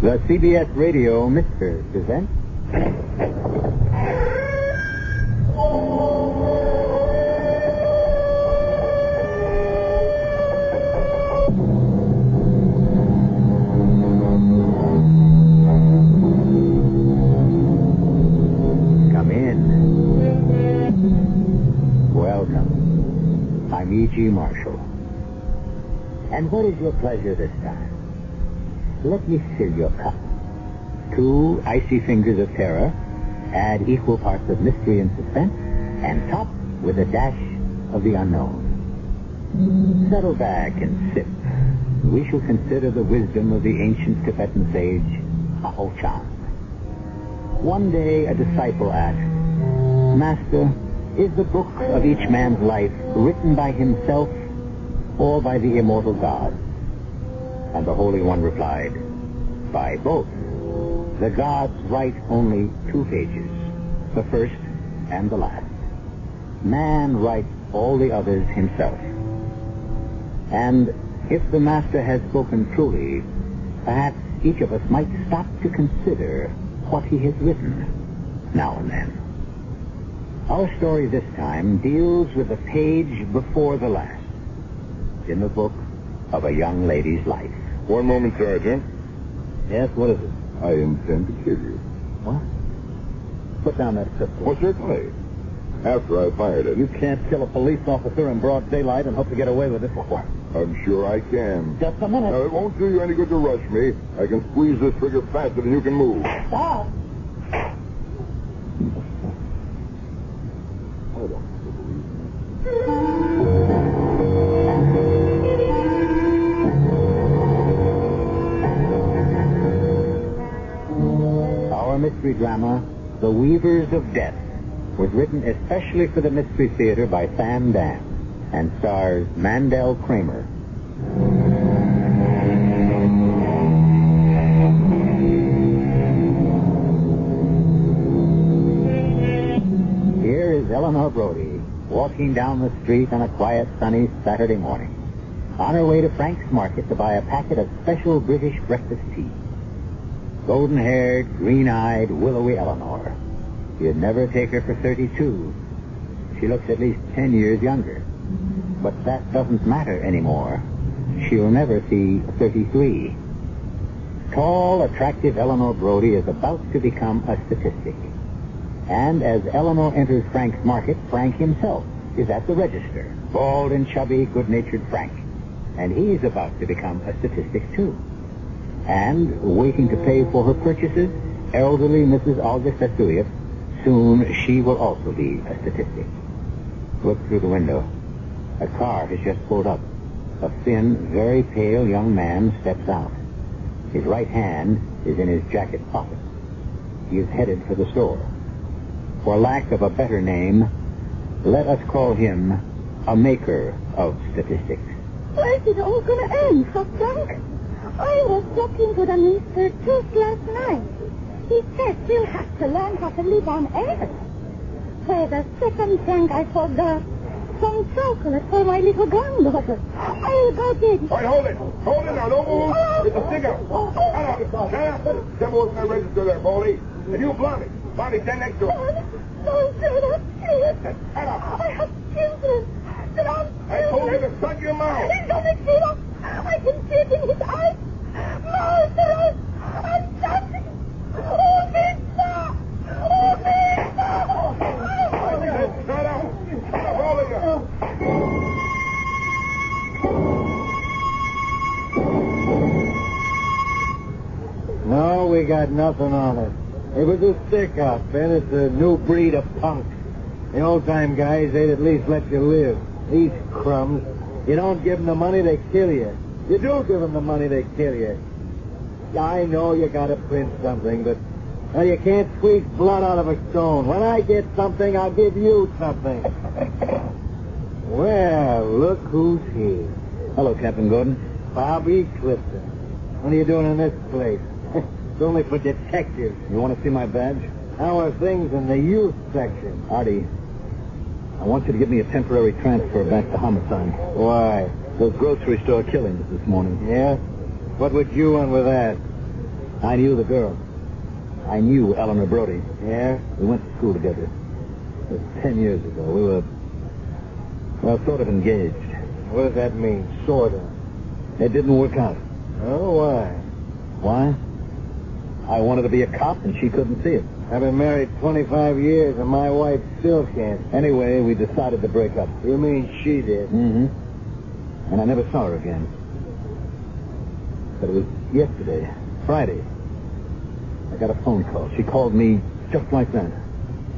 The CBS Radio Mystery presents... Come in. Welcome. I'm E.G. Marshall. And what is your pleasure this time? Let me fill your cup. 2 icy fingers of terror, add equal parts of mystery and suspense, and top with a dash of the unknown. Settle back and sip. We shall consider the wisdom of the ancient Tibetan sage, Aho-chan. One day a disciple asked, Master, is the book of each man's life written by himself or by the immortal God? And the Holy One replied, by both. The gods write only 2 pages, the first and the last. Man writes all the others himself. And if the Master has spoken truly, perhaps each of us might stop to consider what he has written now and then. Our story this time deals with the page before the last in the book of a young lady's life. One moment, Sergeant. Yes, what is it? I intend to kill you. What? Put down that pistol. Well, certainly. After I fired it. You can't kill a police officer in broad daylight and hope to get away with it. I'm sure I can. Just a minute. Now, it won't do you any good to rush me. I can squeeze this trigger faster than you can move. Stop. I don't believe Our mystery drama, The Weavers of Death, was written especially for the Mystery Theater by Sam Dan and stars Mandel Kramer. Here is Eleanor Brody walking down the street on a quiet, sunny Saturday morning, on her way to Frank's Market to buy a packet of special British breakfast tea. Golden-haired, green-eyed, willowy Eleanor. You'd never take her for 32. She looks at least 10 years younger. But that doesn't matter anymore. She'll never see 33. Tall, attractive Eleanor Brody is about to become a statistic. And as Eleanor enters Frank's Market, Frank himself is at the register. Bald and chubby, good-natured Frank. And he's about to become a statistic, too. And, waiting to pay for her purchases, elderly Mrs. Augusta Stuyvesant. Soon she will also be a statistic. Look through the window. A car has just pulled up. A thin, very pale young man steps out. His right hand is in his jacket pocket. He is headed for the store. For lack of a better name, let us call him a maker of statistics. Where's it all going to end, Frank? I was talking to the minister just last night. He said we'll have to learn how to live on Earth. For the second drink, I forgot some chocolate for my little granddaughter. I'll go get it. All right, hold it. Hold it now. Don't move. It's a stick-up. Shut up. Step over to that register there, Baldy. And you, Blondie. Blondie, stand next to him. Don't do that, please. Shut up. I have children. I told you to shut your mouth. He's going to kill us. I can see it in his eyes. Murderous. I'm dying. Oh, Vista! Oh, Vista! Shut up. Stop all of you. No, we got nothing on it. It was a stick-up, and it's a new breed of punk. The old-time guys, they'd at least let you live. These crumbs, you don't give them the money, they kill you. You do give them the money, they kill you. I know you got to print something, but you can't squeeze blood out of a stone. When I get something, I'll give you something. Well, look who's here. Hello, Captain Gordon. Bobby Clifton. What are you doing in this place? It's only for detectives. You want to see my badge? How are things in the youth section? Artie, I want you to give me a temporary transfer back to homicide. Why? Those grocery store killings this morning. Yeah? What would you want with that? I knew the girl. I knew Eleanor Brody. Yeah? We went to school together. It was 10 years ago. We were, well, sort of engaged. What does that mean, sort of? It didn't work out. Oh, why? Why? I wanted to be a cop, and she couldn't see it. I've been married 25 years, and my wife still can't. Anyway, we decided to break up. You mean she did? Mm-hmm. And I never saw her again. But it was yesterday, Friday. I got a phone call. She called me just like that.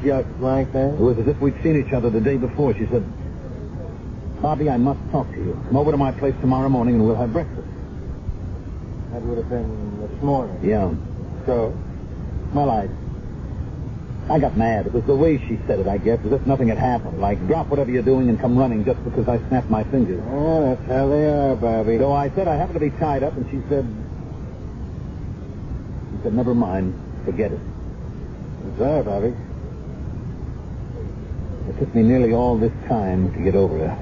Just like that? It was as if we'd seen each other the day before. She said, Bobby, I must talk to you. Come over to my place tomorrow morning and we'll have breakfast. That would have been this morning. Yeah. So? Well, I got mad. It was the way she said it, I guess, as if nothing had happened. Like, drop whatever you're doing and come running just because I snapped my fingers. Oh, that's how they are, Bobby. So I said I happened to be tied up, and she said, never mind, forget it. I'm sorry, Bobby. It took me nearly all this time to get over her.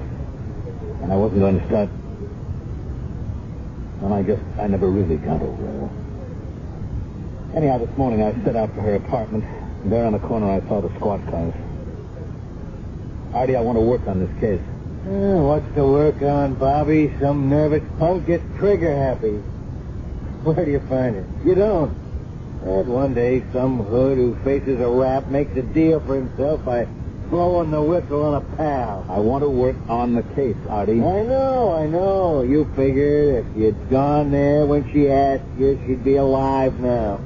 And I wasn't going to start... Well, I guess I never really got over her. Anyhow, this morning I set out for her apartment. And there on the corner I saw the squad cars. Artie, I want to work on this case. What's to work on, Bobby? Some nervous punk gets trigger happy. Where do you find it? You don't. And one day, some hood who faces a rap makes a deal for himself by blowing the whistle on a pal. I want to work on the case, Artie. I know. You figured if you'd gone there when she asked you, she'd be alive now.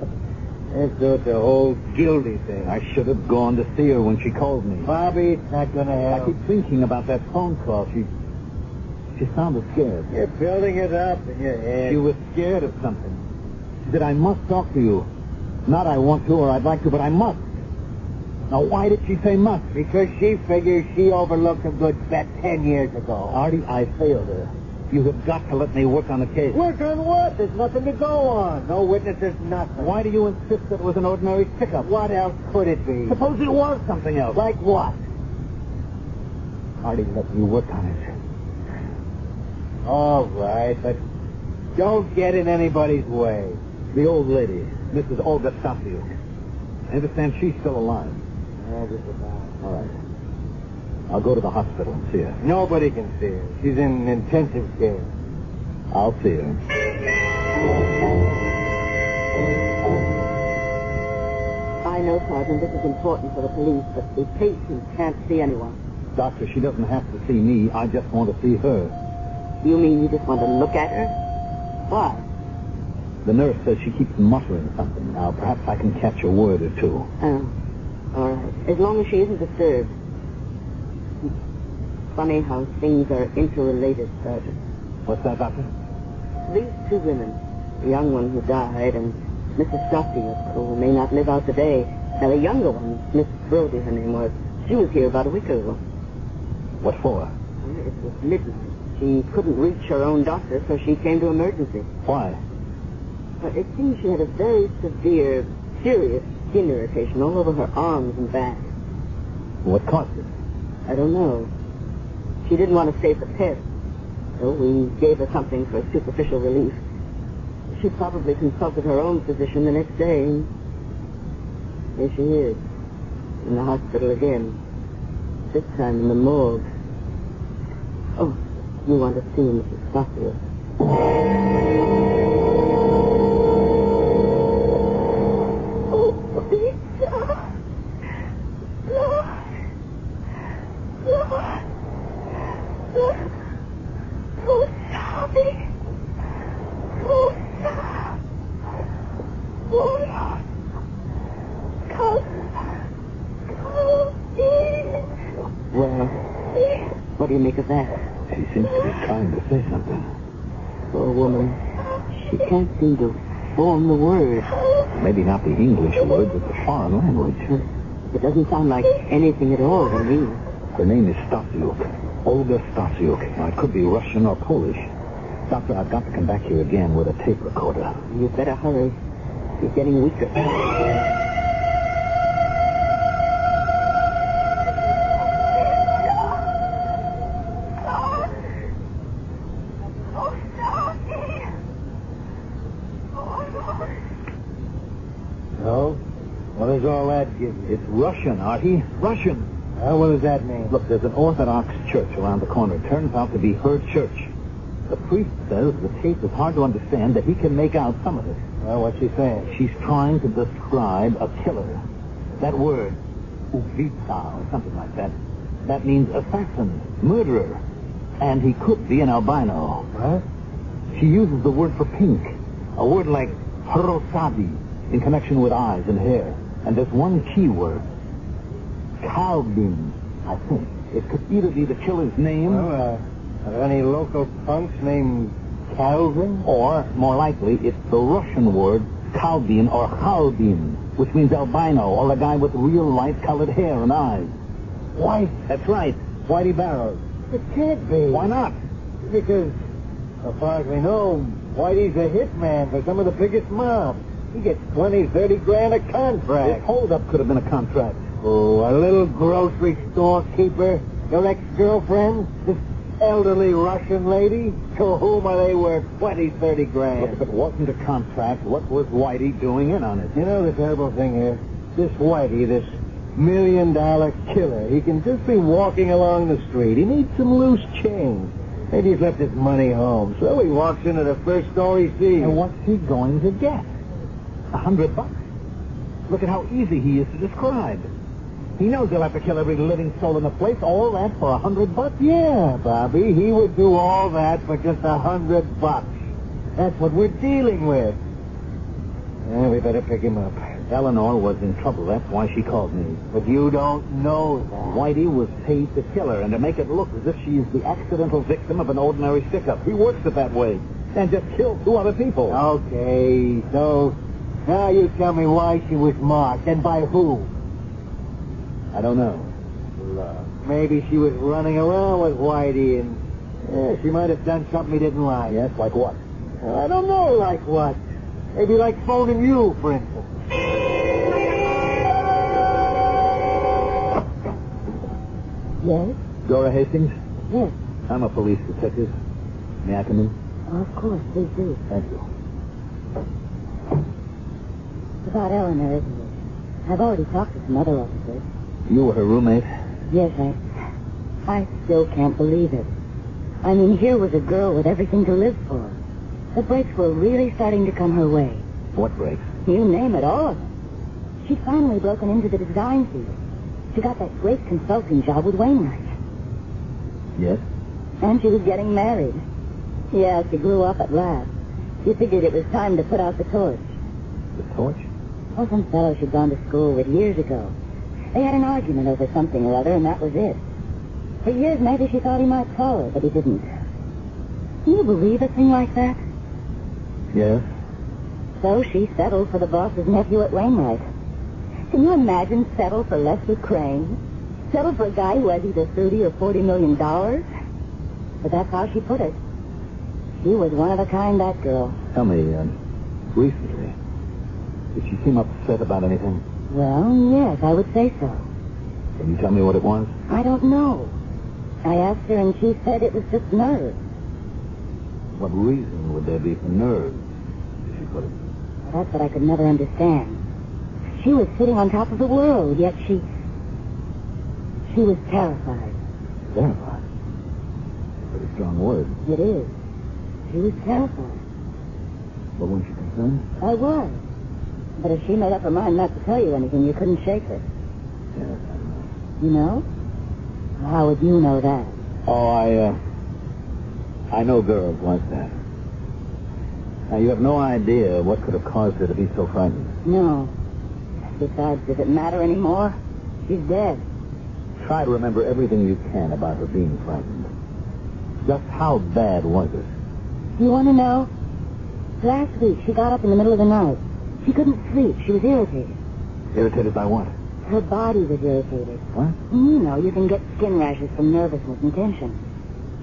And so it's a whole guilty thing. I should have gone to see her when she called me. Bobby, it's not going to help. I keep thinking about that phone call. She sounded scared. You're building it up in your head. She was scared of something. She said, I must talk to you. Not I want to or I'd like to, but I must. Now, why did she say must? Because she figures she overlooked a good bet 10 years ago. Artie, I failed her. You have got to let me work on the case. Work on what? There's nothing to go on. No witnesses, nothing. Why do you insist that it was an ordinary pickup? What else could it be? Suppose it was something else. Like what? Artie, let me work on it. All right, but don't get in anybody's way. The old lady, Mrs. Olga Stasiuk. I understand she's still alive. Just about. All right. I'll go to the hospital and see her. Nobody can see her. She's in intensive care. I'll see her. I know, Sergeant, this is important for the police, but the patient can't see anyone. Doctor, she doesn't have to see me. I just want to see her. You mean you just want to look at her? Why? The nurse says she keeps muttering something. Now, perhaps I can catch a word or two. Oh, all right. As long as she isn't disturbed. Funny how things are interrelated, Sergeant. What's that, Doctor? These two women, the young one who died and Mrs. Stasiuk, who may not live out the day. Now, the younger one, Miss Brody, her name was, she was here about a week ago. What for? It was midnight. She couldn't reach her own doctor, so she came to emergency. Why? But it seems she had a very severe, serious skin irritation all over her arms and back. What caused it? I don't know. She didn't want to save the pet, so we gave her something for superficial relief. She probably consulted her own physician the next day, and here she is, in the hospital again. This time in the morgue. Oh, you want to see Mrs. Stasiuk? Well, what do you make of that? She seems to be trying to say something. Poor woman. She can't seem to form the word. Maybe not the English word, but the foreign language. It doesn't sound like anything at all to me. Her name is Stasiuk. Olga Stasiuk. Now, it could be Russian or Polish. Doctor, I've got to come back here again with a tape recorder. You'd better hurry. She's getting weaker. does all that give you? It's Russian, Artie. Russian. What does that mean? Look, there's an Orthodox church around the corner. Turns out to be her church. The priest says the tape is hard to understand, that he can make out some of it. Well, what's she saying? She's trying to describe a killer. That word, ubita, or something like that, that means assassin, murderer. And he could be an albino. What? She uses the word for pink, a word like rosadi, in connection with eyes and hair. And there's one key word, Calvin, I think. It could either be the killer's name... Well, are there any local punks named Calvin? Or, more likely, it's the Russian word Kalbin or Halbin, which means albino, or a guy with real light-colored hair and eyes. White. That's right. Whitey Barrows. It can't be. Why not? Because, as far as we know, Whitey's a hitman for some of the biggest mobs. He gets 20, 30 grand a contract. This holdup could have been a contract. Oh, a little grocery store keeper? Your ex-girlfriend? This elderly Russian lady? To whom are they worth 20, 30 grand? Look, if it wasn't a contract, what was Whitey doing in on it? You know the terrible thing here? This Whitey, this $1 million killer, he can just be walking along the street. He needs some loose change. Maybe he's left his money home, so he walks into the first store he sees. And what's he going to get? $100? Look at how easy he is to describe. He knows he'll have to kill every living soul in the place, all that for $100? Yeah, Bobby, he would do all that for just $100. That's what we're dealing with. Yeah, we better pick him up. Eleanor was in trouble. That's why she called me. But you don't know that. Whitey was paid to kill her and to make it look as if she's the accidental victim of an ordinary stick-up. He works it that way. And just killed 2 other people. Okay, so now you tell me why she was marked and by who. I don't know. Maybe she was running around with Whitey and she might have done something he didn't like. Yes, like what? I don't know like what. Maybe like phoning you, for instance. Yes? Dora Hastings? Yes. I'm a police detective. May I come in? Oh, of course, please do. Thank you. It's about Eleanor, isn't it? I've already talked to some other officers. You were her roommate? Yes, I still can't believe it. I mean, here was a girl with everything to live for. The breaks were really starting to come her way. What breaks? You name it, all of them. She'd finally broken into the design field. She got that great consulting job with Wainwright. Yes? And she was getting married. Yeah, she grew up at last. She figured it was time to put out the torch. The torch? Oh, some fellow she'd gone to school with years ago. They had an argument over something or other, and that was it. For years, maybe she thought he might call her, but he didn't. Can you believe a thing like that? Yes. So she settled for the boss's nephew at Wainwright. Can you imagine settle for Lester Crane? Settle for a guy who has either $30 or $40 million? But that's how she put it. She was one of a kind, that girl. Tell me, recently, did she seem upset about anything? Well, yes, I would say so. Can you tell me what it was? I don't know. I asked her, and she said it was just nerves. What reason would there be for nerves, as she put it? Well, that's what I could never understand. She was sitting on top of the world, yet she was terrified. Terrified? Pretty strong word. It is. She was terrified. But weren't you concerned? I was. But if she made up her mind not to tell you anything, you couldn't shake her. Yes, I know. You know? How would you know that? Oh, I know girls like that. Now, you have no idea what could have caused her to be so frightened. No. Besides, does it matter anymore? She's dead. Try to remember everything you can about her being frightened. Just how bad was it? You want to know? Last week, she got up in the middle of the night. She couldn't sleep. She was irritated. Irritated by what? Her body was irritated. What? You know, you can get skin rashes from nervousness and tension.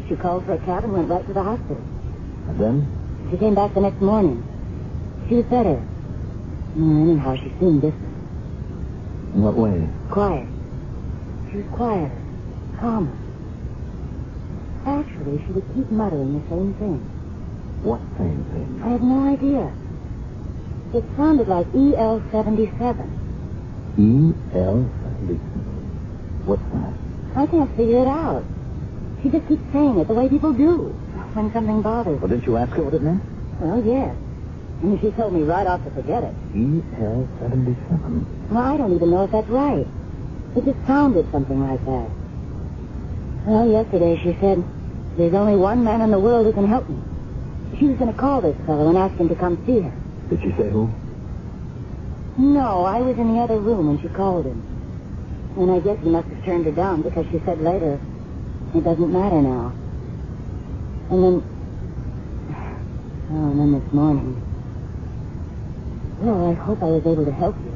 She called for a cab and went right to the hospital. And then? She came back the next morning. She was better. Anyhow, she seemed different. In what way? Quiet. She was quieter. Calmer. Actually, she would keep muttering the same thing. What same thing? I have no idea. It sounded like EL-77. E.L. What's that? I can't figure it out. She just keeps saying it the way people do when something bothers Well, them. didn't you ask her what it meant? Well, yes. And she told me right off to forget it. E.L. Well, I don't even know if that's right. It just sounded something like that. Well, yesterday she said, there's only one man in the world who can help me. She was going to call this fellow and ask him to come see her. Did she say who? No, I was in the other room when she called him. And I guess he must have turned her down because she said later, it doesn't matter now. And then this morning. Well, I hope I was able to help you.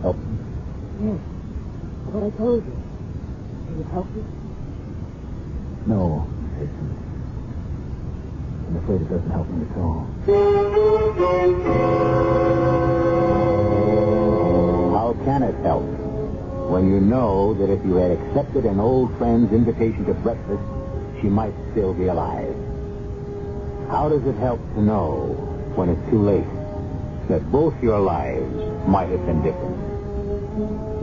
Help? Yes. What I told you. Did it help you? No, Jason. I'm afraid it doesn't help me at all. How can it help when you know that if you had accepted an old friend's invitation to breakfast, she might still be alive? How does it help to know when it's too late that both your lives might have been different?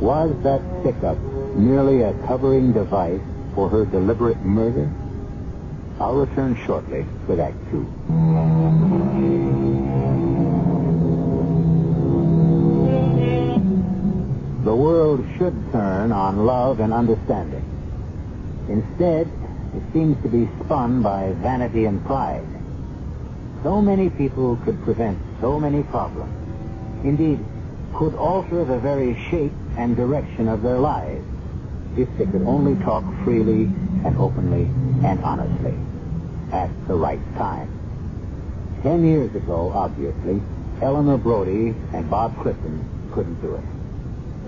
Was that stick-up merely a covering device for her deliberate murder? I'll return shortly with Act 2. The world should turn on love and understanding. Instead, it seems to be spun by vanity and pride. So many people could prevent so many problems. Indeed, could alter the very shape and direction of their lives if they could only talk freely and openly and honestly at the right time. 10 years ago, obviously, Eleanor Brody and Bob Clifton couldn't do it.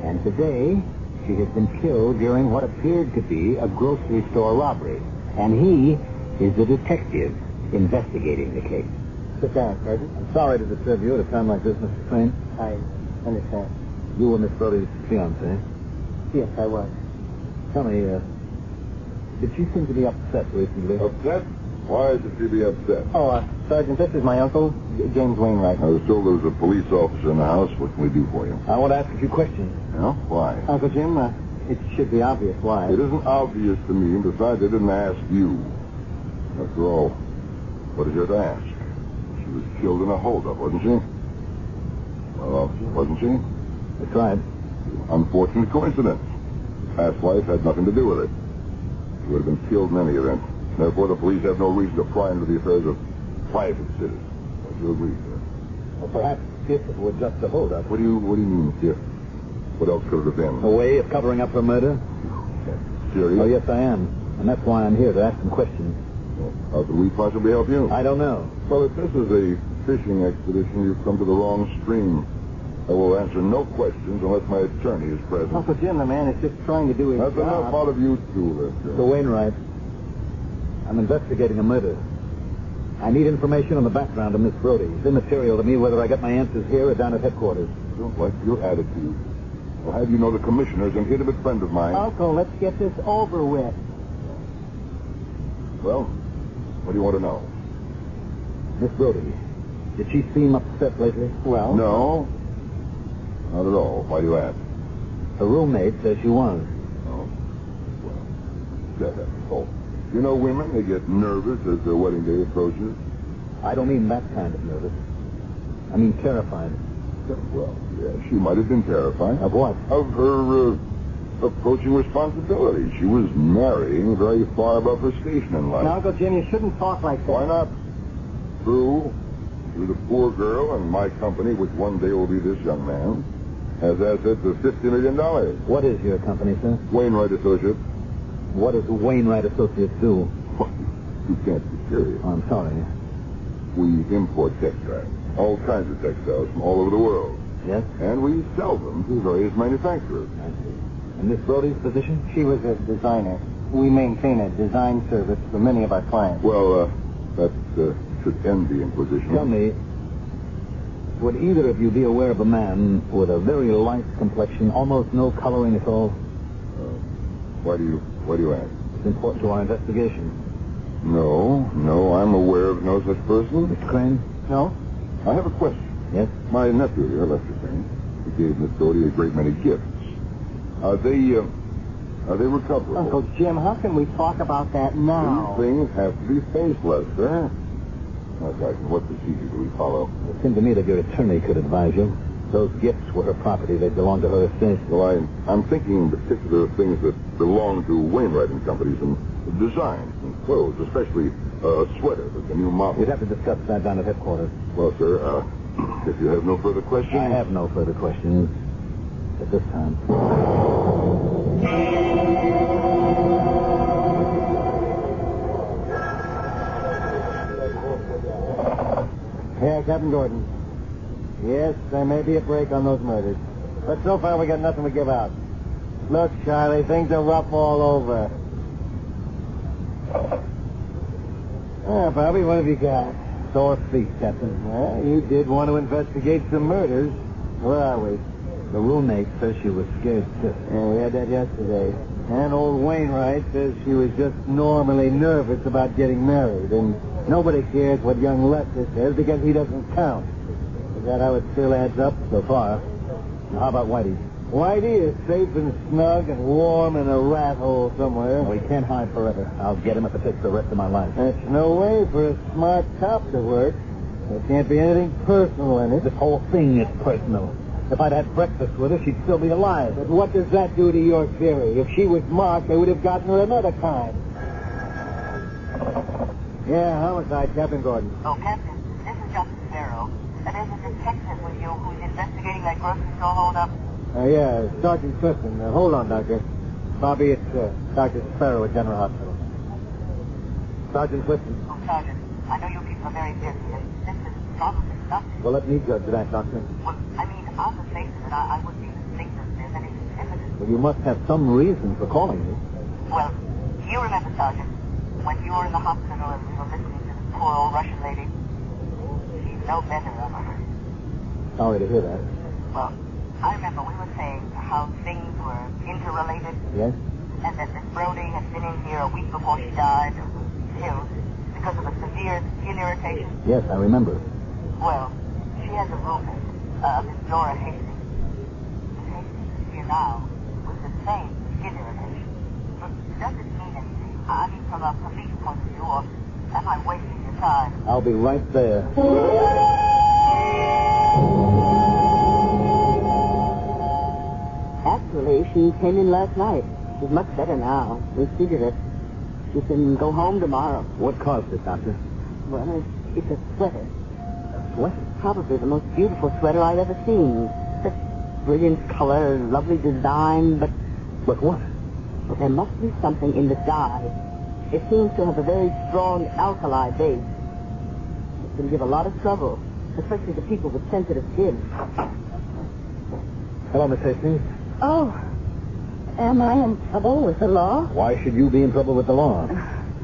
And today, she has been killed during what appeared to be a grocery store robbery. And he is the detective investigating the case. Sit down, Sergeant. I'm sorry to disturb you at a time like this, Mr. Crane. I understand. You were Miss Brody's fiancé. Yes, I was. Tell me, did she seem to be upset recently? Upset? Why should she be upset? Oh, Sergeant, this is my uncle, James Wainwright. I was told there was a police officer in the house. What can we do for you? I want to ask a few questions. Yeah? Why? Uncle Jim, it should be obvious why. It isn't obvious to me, and besides, I didn't ask you. After all, what is there to ask? She was killed in a holdup, wasn't she? Well, officer, wasn't she? That's right. Unfortunate coincidence. Past life had nothing to do with it. She would have been killed in any event. Therefore, the police have no reason to pry into the affairs of private citizens. Don't you agree, sir? Well, perhaps if it were just a holdup. What do you mean, if? What else could it have been? A way of covering up her murder? Serious? Oh, yes, I am. And that's why I'm here, to ask some questions. Well, how can we possibly help you? I don't know. Well, if this is a fishing expedition, you've come to the wrong stream. I will answer no questions unless my attorney is present. Uncle Jim, the man is just trying to do his That's job. enough out of you two, Lester. Mr. Wainwright, I'm investigating a murder. I need information on the background of Miss Brody. It's immaterial to me whether I get my answers here or down at headquarters. I don't like your attitude. I'll have you know the commissioner's an intimate friend of mine. Uncle, let's get this over with. Well, what do you want to know? Miss Brody, did she seem upset lately? Well? No. Not at all. Why do you ask? Her roommate says she was. Oh. Well, that happens. Oh. You know women, they get nervous as their wedding day approaches. I don't mean that kind of nervous. I mean terrified. Well, yeah, she might have been terrified. Of what? Of her approaching responsibility. She was marrying very far above her station in life. Now, Uncle Jim, you shouldn't talk like that. Why not? True. She was a poor girl, and my company, which one day will be this young man, has assets of $50 million. What is your company, sir? Wainwright Associates. What does Wainwright Associates do? What? You can't be serious. Oh, I'm sorry. We import textiles, all kinds of textiles from all over the world. Yes? And we sell them to various manufacturers. I see. And Miss Brody's position? She was a designer. We maintain a design service for many of our clients. Well, that should end the inquisition. Tell me, would either of you be aware of a man with a very light complexion, almost no coloring at all? Why do you ask? It's important to our investigation. No, I'm aware of no such person. Mr. Crane? No? I have a question. Yes? My nephew here, Lester Crane, he gave Miss Doty a great many gifts. Are they recoverable? Uncle Jim, how can we talk about that now? These things have to be faceless, sir. Now, Sergeant, what procedure do we follow? It seemed to me that your attorney could advise you. Those gifts were her property. They belong to her estate. Well, I'm thinking in particular of things that belong to Wainwright and Companies and designs and clothes, especially a sweater that's a new model. You'd have to discuss that down at headquarters. Well, sir, if you have no further questions... I have no further questions at this time. Yeah, Captain Gordon. Yes, there may be a break on those murders. But so far we got nothing to give out. Look, Charlie, things are rough all over. Bobby, what have you got? Sore feet, Captain. Well, you did want to investigate some murders. Where are we? The roommate says she was scared stiff. Yeah, we had that yesterday. And old Wainwright says she was just normally nervous about getting married. And nobody cares what young Lester says because he doesn't count. Is that how it still adds up? So far. Now, how about Whitey? Whitey is safe and snug and warm in a rat hole somewhere. Well, he can't hide forever. I'll get him if it takes the rest of my life. That's no way for a smart cop to work. There can't be anything personal in it. This whole thing is personal. If I'd had breakfast with her, she'd still be alive. But what does that do to your theory? If she was marked, they would have gotten her another time. Yeah, homicide, Captain Gordon. Oh, Captain, this is Justice Sparrow. There's a detective with you who's investigating that grocery store holdup. Yeah, Sergeant Clifton. Hold on, Doctor. Bobby, it's Dr. Sparrow at General Hospital. Sergeant Clifton. Oh, Sergeant, I know you people are very busy, and this is probably nothing. Well, let me judge that, Doctor. Well, I mean, on the face of it, I wouldn't even think that there's any evidence. Well, you must have some reason for calling me. Well, you remember, Sergeant, when you were in the hospital and we were listening to the poor old Russian lady? She's no better of her. Sorry to hear that. Well, I remember we were saying how things were interrelated. Yes? And that Miss Brody had been in here a week before she died and was killed because of a severe skin irritation. Yes, I remember. Well, she has a roommate, Miss Dora Hastings. Miss Hastings is here now with the same skin irritation. But does it mean anything? I mean, from a police point of view, or am I wasting your time? I'll be right there. Actually, she came in last night. She's much better now. We treated her. She can go home tomorrow. What caused it, Doctor? Well, it's a sweater. What? Probably the most beautiful sweater I've ever seen. Such brilliant color, lovely design, but But what? well, there must be something in the dye. It seems to have a very strong alkali base. It can give a lot of trouble, especially to people with sensitive skin. Hello, Miss Hastings. Oh, am I in trouble with the law? Why should you be in trouble with the law?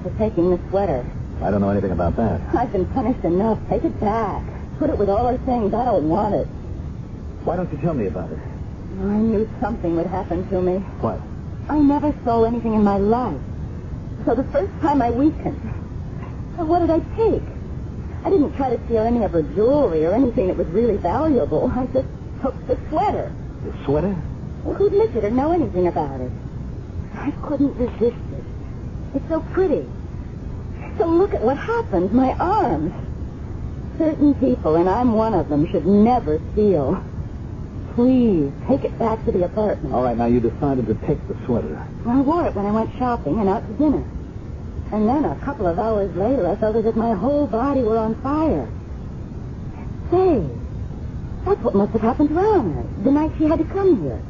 For taking the sweater. I don't know anything about that. I've been punished enough. Take it back. Put it with all her things. I don't want it. Why don't you tell me about it? I knew something would happen to me. What? I never stole anything in my life. So the first time I weakened. Well, what did I take? I didn't try to steal any of her jewelry or anything that was really valuable. I just took the sweater. The sweater? Well, who'd look at her, know anything about it? I couldn't resist it. It's so pretty. So look at what happened. My arms. Certain people, and I'm one of them, should never steal. Please, take it back to the apartment. All right, now you decided to take the sweater. I wore it when I went shopping and out to dinner. And then a couple of hours later, I felt as if my whole body were on fire. Say, that's what must have happened to Eleanor the night she had to come here.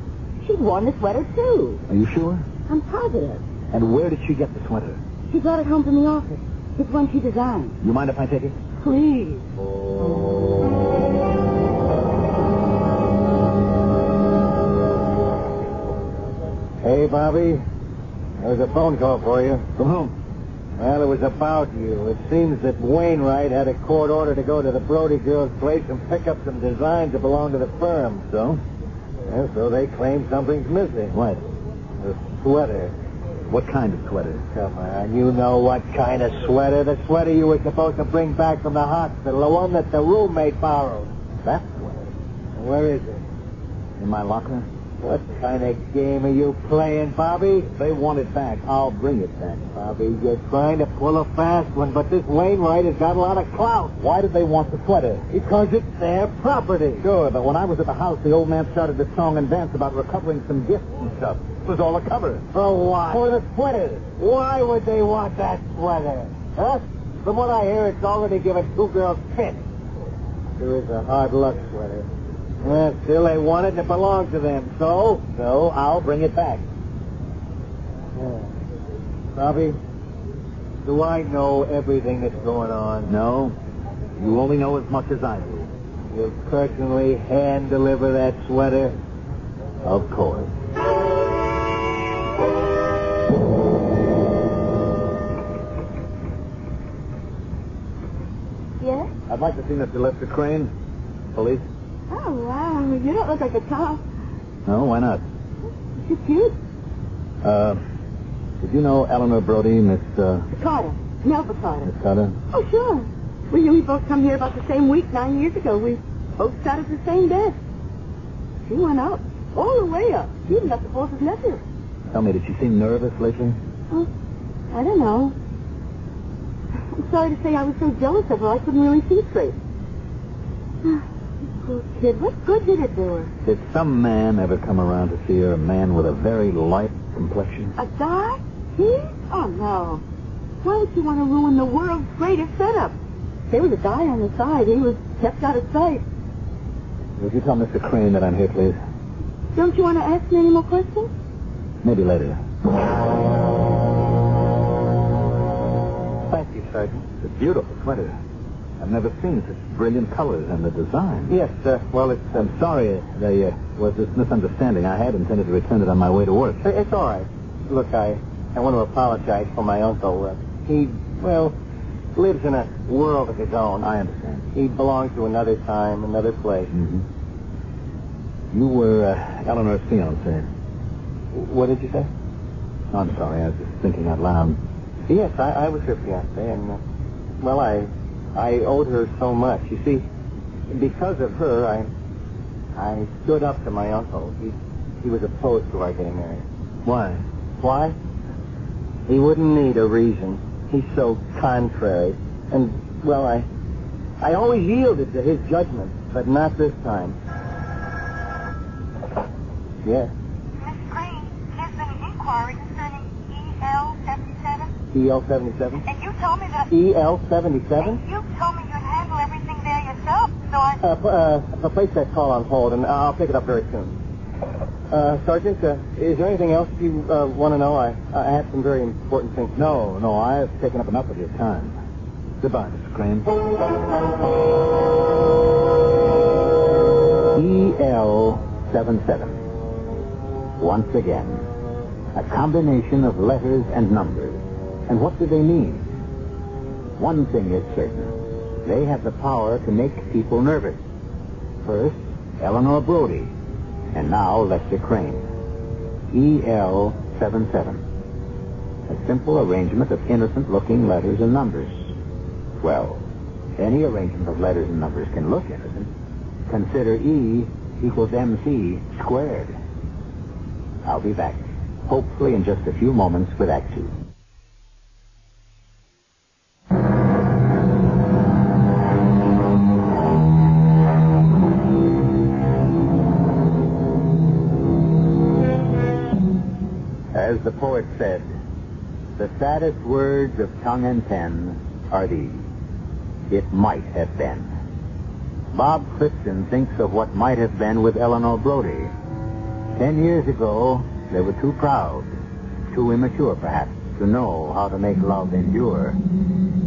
She'd worn the sweater, too. Are you sure? I'm positive. And where did she get the sweater? She brought it home from the office. It's one she designed. You mind if I take it? Please. Hey, Bobby. There's a phone call for you. From whom? Well, it was about you. It seems that Wainwright had a court order to go to the Brody girl's place and pick up some designs that belong to the firm. So? Yeah, so they claim something's missing. What? The sweater. What kind of sweater? Come on, you know what kind of sweater. The sweater you were supposed to bring back from the hospital. The one that the roommate borrowed. That sweater? Where is it? In my locker? What kind of game are you playing, Bobby? They want it back. I'll bring it back. Bobby, you're trying to pull a fast one, but this Wainwright has got a lot of clout. Why did they want the sweater? Because it's their property. Sure, but when I was at the house, the old man started this song and dance about recovering some gifts and stuff. It was all a cover. For what? For the sweater. Why would they want that sweater? Huh? From what I hear, it's already given two girls fits. There is a hard luck sweater. Still, they want it and it belongs to them. So I'll bring it back. Yeah. Bobby, do I know everything that's going on? No. You only know as much as I do. You'll personally hand-deliver that sweater? Of course. Yes? I'd like to see Mr. Lester Crane. Police? Oh, wow. You don't look like a cop. No, why not? You're cute. Did you know Eleanor Brody, Miss Carter. Melba Carter. Carter? Oh, sure. We both come here about the same week 9 years ago. We both sat at the same desk. She went up. All the way up. She even got the boss's nephew. Tell me, did she seem nervous lately? Oh, I don't know. I'm sorry to say I was so jealous of her, I couldn't really see straight. Poor kid, what good did it do her? Did some man ever come around to see her, a man with a very light complexion? A guy? He? Oh, no. Why would you want to ruin the world's greatest setup? There was a guy on the side. He was kept out of sight. Would you tell Mr. Crane that I'm here, please? Don't you want to ask me any more questions? Maybe later. Thank you, Sergeant. It's a beautiful sweater. I've never seen such brilliant colors and the design. Yes, well, it's... I'm sorry there was this misunderstanding. I had intended to return it on my way to work. It's all right. Look, I want to apologize for my uncle. He lives in a world of his own. I understand. He belongs to another time, another place. You were Eleanor's fiancé. What did you say? I'm sorry, I was just thinking out loud. Yes, I was her fiancé, and, well, I owed her so much. You see, because of her, I stood up to my uncle. He was opposed to our getting married. Why? Why? He wouldn't need a reason. He's so contrary. And, well, I always yielded to his judgment, but not this time. Yes. Miss Green, there's been an inquiry concerning EL-77. EL-77? And you told me that... EL-77? And you told me you'd handle everything there yourself, so I... Place that call on hold, and I'll pick it up very soon. Sergeant, is there anything else you want to know? I have some very important things. No, I've taken up enough of your time. Goodbye, Mr. Crane. EL-77. Once again, a combination of letters and numbers. And what do they mean? One thing is certain. They have the power to make people nervous. First, Eleanor Brody. And now, Lester Crane. EL-77. A simple arrangement of innocent-looking letters and numbers. Well, any arrangement of letters and numbers can look innocent. Consider E equals MC squared. I'll be back, hopefully in just a few moments with Act 2. As the poet said, the saddest words of tongue and pen are these: it might have been. Bob Clifton thinks of what might have been with Eleanor Brody. 10 years ago, they were too proud, too immature perhaps, to know how to make love endure.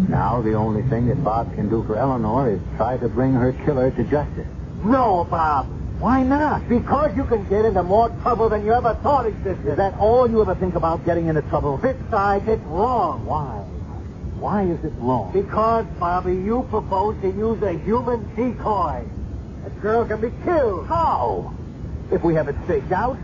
Now the only thing that Bob can do for Eleanor is try to bring her killer to justice. No, Bob. Why not? Because you can get into more trouble than you ever thought existed. Is that all you ever think about, getting into trouble? Besides, it's wrong. Why? Why is it wrong? Because, Bobby, you propose to use a human decoy. That girl can be killed. How? If we have it staked out,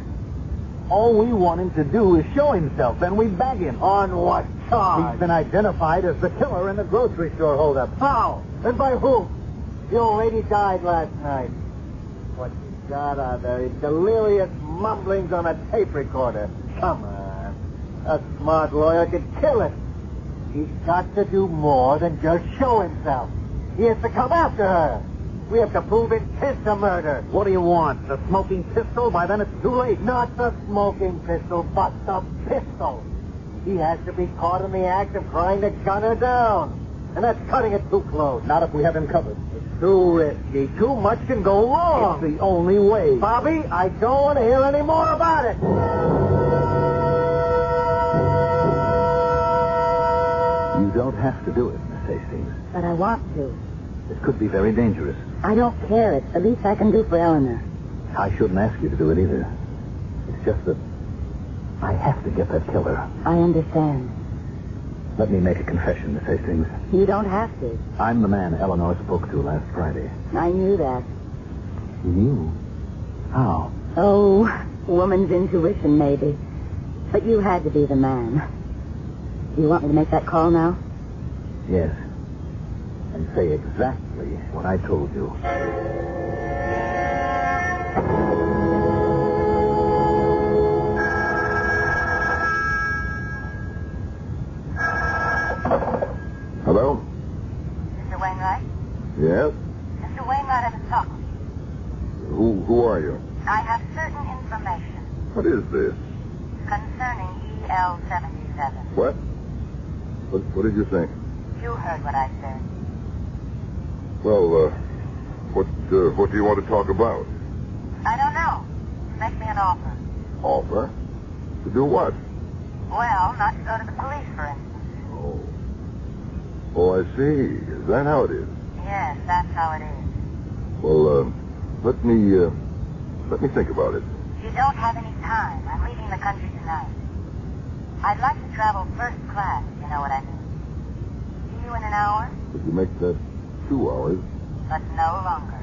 all we want him to do is show himself, then we bag him. On what charge? He's been identified as the killer in the grocery store holdup. How? And by whom? The old lady died last night. What's God, are there delirious mumblings on a tape recorder? Come on. A smart lawyer could kill it. He's got to do more than just show himself. He has to come after her. We have to prove intent to murder. What do you want? The smoking pistol? By then it's too late. Not the smoking pistol, but the pistol. He has to be caught in the act of trying to gun her down. And that's cutting it too close. Not if we have him covered. It's too risky. Too much can go wrong. It's the only way. Bobby, I don't want to hear any more about it. You don't have to do it, Miss Hastings. But I want to. It could be very dangerous. I don't care. It's the least I can do for Eleanor. I shouldn't ask you to do it either. It's just that I have to get that killer. I understand. Let me make a confession, Miss Hastings. You don't have to. I'm the man Eleanor spoke to last Friday. I knew that. You knew? How? Oh, woman's intuition, maybe. But you had to be the man. Do you want me to make that call now? Yes. And say exactly what I told you. Hello? Mr. Wainwright? Yes? Mr. Wainwright, I was talking. Who are you? I have certain information What is this? concerning EL-77. What? What did you think? You heard what I said. Well, what do you want to talk about? I don't know. Make me an offer. Offer? To do what? Well, not to go to the police, for instance. Oh. Oh, I see. Is that how it is? Yes, that's how it is. Well, let me think about it. You don't have any time. I'm leaving the country tonight. I'd like to travel first class, if you know what I mean. See you in an hour, Could you make that 2 hours? but no longer.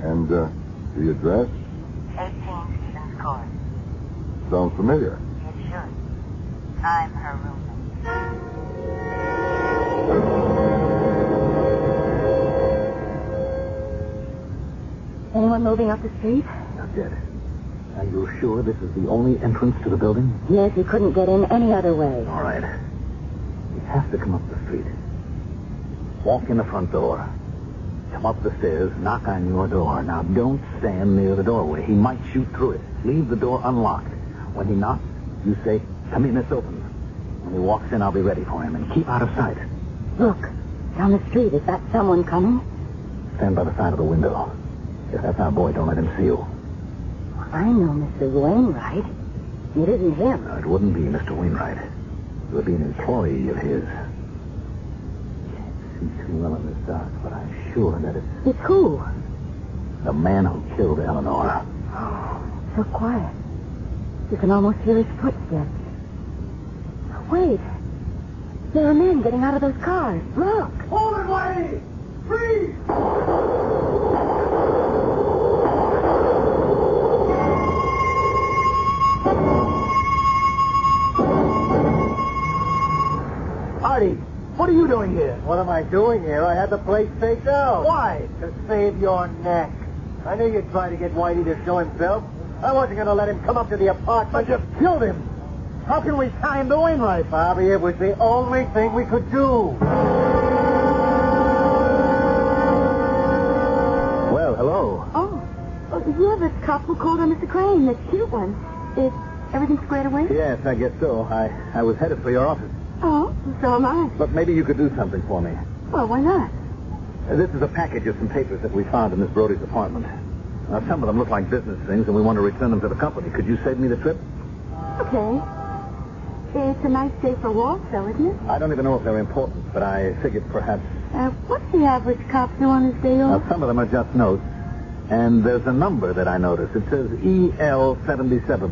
And, the address? 18 Stevens Court. Sounds familiar. It should. I'm her roommate. Anyone moving up the street? Not yet. Are you sure this is the only entrance to the building? Yes, he couldn't get in any other way. All right. You have to come up the street. Walk in the front door. Come up the stairs, knock on your door. Now, don't stand near the doorway. He might shoot through it. Leave the door unlocked. When he knocks, you say, "Come in, it's open." When he walks in, I'll be ready for him. And keep out of sight. Look, down the street. Is that someone coming? Stand by the side of the window. If that's our boy, don't let him see you. I know Mr. Wainwright. It isn't him. No, it wouldn't be Mr. Wainwright. It would be an employee of his. Can't see too well in this dark, but I'm sure that it's It's who? the man who killed Eleanor. So quiet. You can almost hear his footsteps. Wait. There are men getting out of those cars. Look. Hold it, Whitey! Freeze! Artie, what are you doing here? What am I doing here? I had the place staked out. Why? To save your neck. I knew you'd try to get Whitey to show himself. I wasn't going to let him come up to the apartment. But you killed him. How can we tie him to Wainwright? Bobby, it was the only thing we could do. Well, hello. Oh, you're the cop who called on Mr. Crane, the cute one. Is everything squared away? Yes, I guess so. I was headed for your office. Oh, so am I. But maybe you could do something for me. Well, why not? This is a package of some papers that we found in Miss Brody's apartment. Now, some of them look like business things, and we want to return them to the company. Could you save me the trip? Okay. It's a nice day for walks, though, isn't it? I don't even know if they're important, but I figured perhaps... What's the average cop do on his day off? Now, some of them are just notes, and there's a number that I noticed. It says EL-77.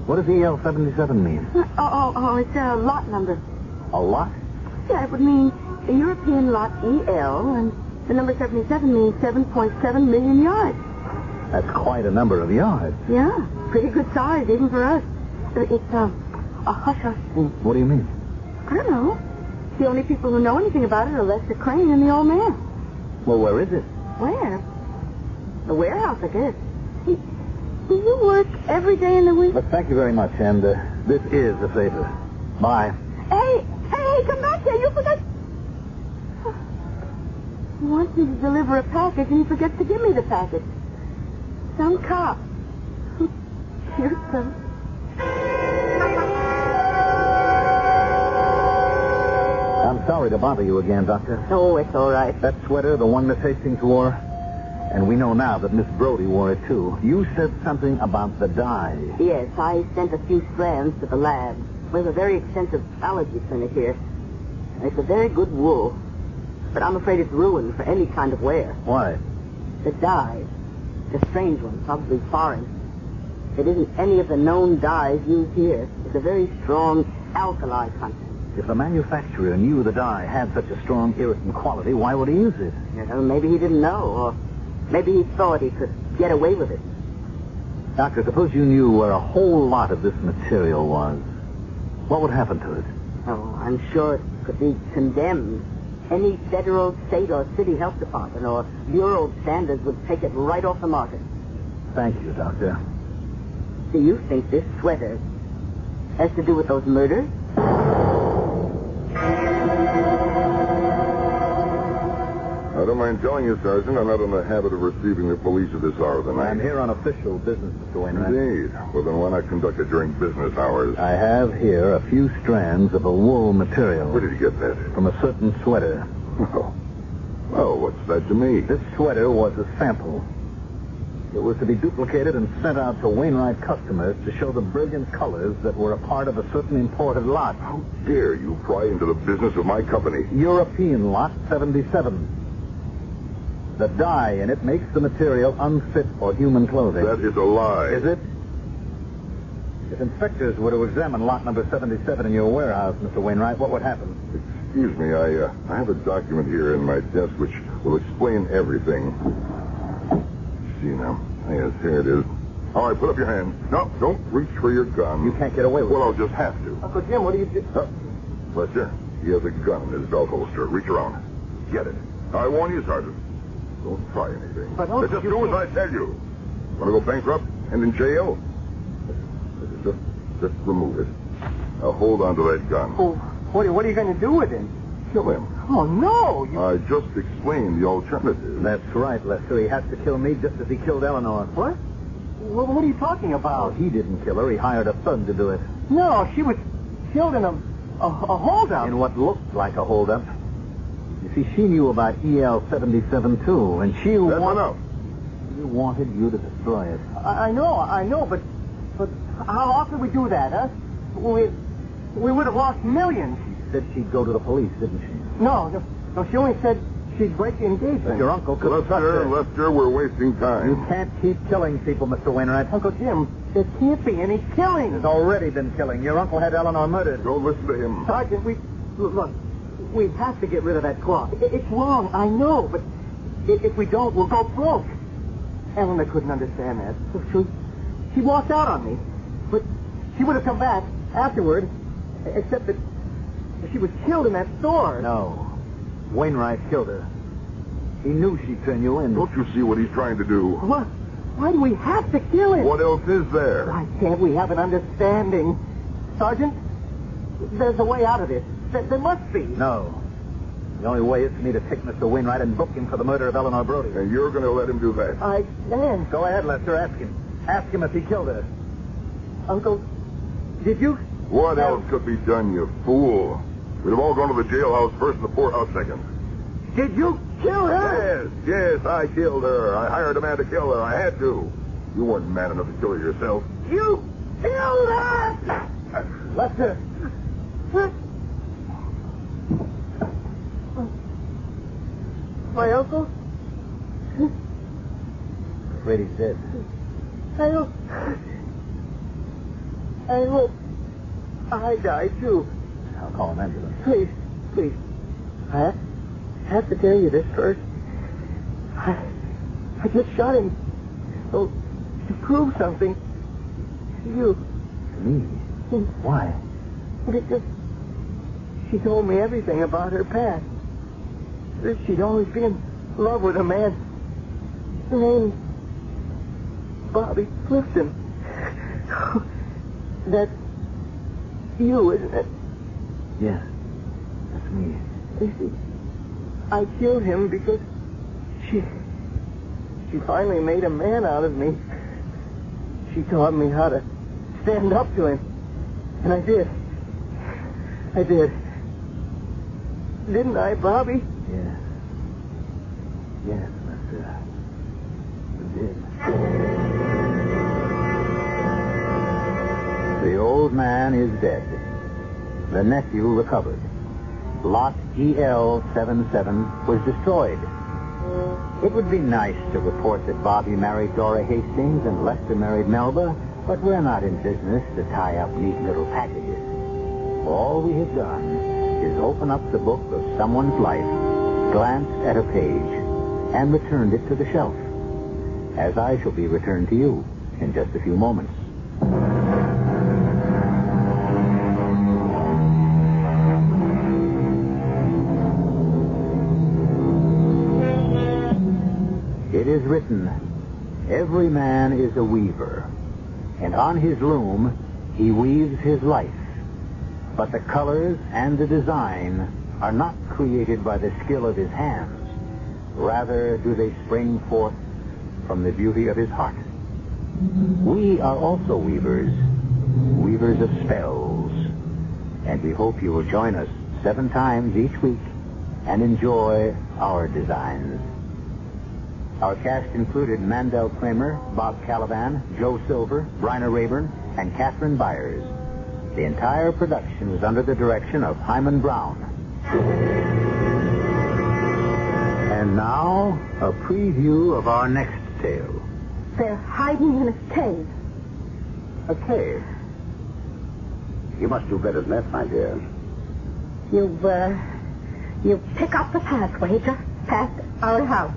What does EL-77 mean? Oh, it's a lot number. A lot? Yeah, it would mean the European lot EL, and the number 77 means 7.7 million yards. That's quite a number of yards. Yeah, pretty good size, even for us. It's a hush-hush thing. What do you mean? I don't know. The only people who know anything about it are Lester Crane and the old man. Well, where is it? Where? The warehouse, I guess. Do you work every day in the week? But thank you very much, and this is a favor. Bye. Hey, come back here. You forgot... He wants me to deliver a package, and he forgets to give me the package. Some cop. Cute, son. I'm sorry to bother you again, Doctor. Oh, it's all right. That sweater, the one Miss Hastings wore, and we know now that Miss Brody wore it, too. You said something about the dye. Yes, I sent a few strands to the lab. We have a very extensive allergy clinic here. It's a very good wool, but I'm afraid it's ruined for any kind of wear. Why? The dye, it's a strange one, probably foreign. It isn't any of the known dyes used here. It's a very strong alkali content. If the manufacturer knew the dye had such a strong irritant quality, why would he use it? You know, maybe he didn't know, or maybe he thought he could get away with it. Doctor, suppose you knew where a whole lot of this material was. What would happen to it? Oh, I'm sure it could be condemned. Any federal, state, or city health department or Bureau of Standards would take it right off the market. Thank you, Doctor. Do you think this sweater has to do with those murders? I don't mind telling you, Sergeant, I'm not in the habit of receiving the police at this hour of the night. I'm here on official business, Mr. Wainwright. Indeed. Well, then why not conduct it during business hours? I have here a few strands of a wool material. Where did you get that? From a certain sweater. Oh, what's that to me? This sweater was a sample. It was to be duplicated and sent out to Wainwright customers to show the brilliant colors that were a part of a certain imported lot. How dare you pry into the business of my company? European lot 77. The dye in it makes the material unfit for human clothing. That is a lie. Is it? If inspectors were to examine lot number 77 in your warehouse, Mr. Wainwright, what would happen? Excuse me, I have a document here in my desk which will explain everything. See now. Yes, here it is. All right, put up your hand. No, don't reach for your gun. You can't get away with Well, it. I'll just have to. Uncle Jim, what do you do? Fletcher, he has a gun in his belt holster. Reach around. Get it. I warn you, Sergeant. Don't try anything. But, Uncle, just you do as can't- I tell you. Want to go bankrupt and in jail? Just remove it. Now hold on to that gun. Oh, what are you going to do with him? Kill him. Oh, no. I just explained the alternative. That's right, Lester. He has to kill me just as he killed Eleanor. What? What are you talking Oh, about? he didn't kill her. He hired a thug to do it. No, she was killed in a holdup. In what looked like a holdup. You see, she knew about EL-77, too, and she That's enough. She wanted you to destroy it. I know, but how often we do that, huh? We would have lost millions. She said she'd go to the police, didn't she? No, she only said she'd break the engagement. But your uncle could trust her. Lester, we're wasting time. You can't keep killing people, Mr. Wainwright. Uncle Jim, there can't be any killing. There's already been killing. Your uncle had Eleanor murdered. Don't listen to him. Sergeant, look, we have to get rid of that cloth. It's wrong, I know, but if we don't, we'll go broke. Eleanor couldn't understand that. So she walked out on me. But she would have come back afterward, except that she was killed in that store. No. Wainwright killed her. He knew she'd turn you in. Don't you see what he's trying to do? What? Why do we have to kill him? What else is there? Why can't we have an understanding? Sergeant, there's a way out of this. There must be. No. The only way is for me to take Mr. Wainwright and book him for the murder of Eleanor Brody. And you're going to let him do that? I can't. Go ahead, Lester. Ask him. Ask him if he killed her. Uncle, did you? What else could be done, you fool? We'd have all gone to the jailhouse first and the poorhouse second. Did you kill her? Yes, I killed her. I hired a man to kill her. I had to. You weren't man enough to kill her yourself. You killed her! Lester! My uncle? Afraid he's dead. I hope I die, too. I'll call an ambulance. Please. I have to tell you this first. I just shot him. Oh, to prove something to you. To me? Why? Because she told me everything about her past. That she'd always been in love with a man named Bobby, listen. That's you, isn't it? Yeah, that's me. You see, I killed him because she finally made a man out of me. She taught me how to stand up to him. And I did. Didn't I, Bobby? Yeah. Yes, you did. The old man is dead. The nephew recovered. Lot EL77 was destroyed. It would be nice to report that Bobby married Dora Hastings and Lester married Melba, but we're not in business to tie up neat little packages. All we have done is open up the book of someone's life, glanced at a page, and returned it to the shelf, as I shall be returned to you in just a few moments. It is written, every man is a weaver, and on his loom he weaves his life. But the colors and the design are not created by the skill of his hands. Rather do they spring forth from the beauty of his heart. We are also weavers of spells, and we hope you will join us 7 times each week and enjoy our designs. Our cast included Mandel Kramer, Bob Caliban, Joe Silver, Bryna Rayburn, and Catherine Byers. The entire production was under the direction of Hyman Brown. And now, a preview of our next tale. They're hiding in a cave. A cave? You must do better than that, my dear. You pick up the pathway just past our house,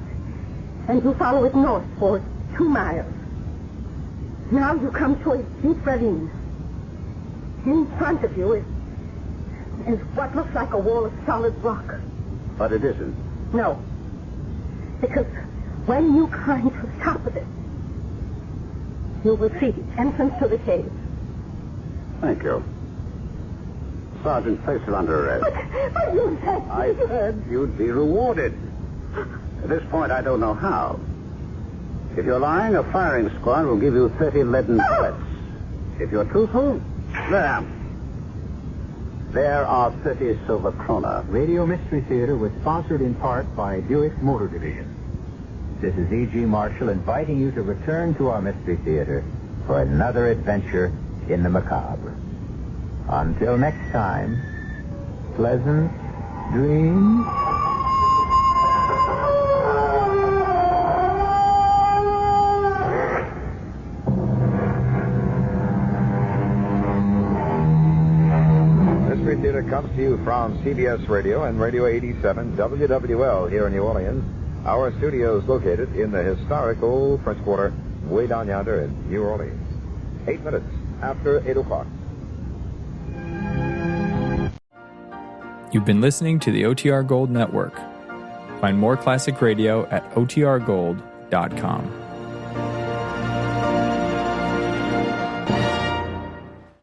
and you follow it north for 2 miles. Now you come to a deep ravine. In front of you is what looks like a wall of solid rock. But it isn't. No. Because when you climb to the top of it, you will see the entrance to the cave. Thank you. Sergeant, place her under arrest. But you said... I said you'd be rewarded. At this point, I don't know how. If you're lying, a firing squad will give you 30 leaden bullets. If you're truthful, there are 30 silver krona. Radio Mystery Theater was sponsored in part by Buick Motor Division. This is E.G. Marshall inviting you to return to our Mystery Theater for another adventure in the macabre. Until next time, pleasant dreams. Mystery Theater comes to you from CBS Radio and Radio 87 WWL here in New Orleans. Our studio is located in the historic old French Quarter, way down yonder in New Orleans. 8 minutes after 8 o'clock. You've been listening to the OTR Gold Network. Find more classic radio at otrgold.com.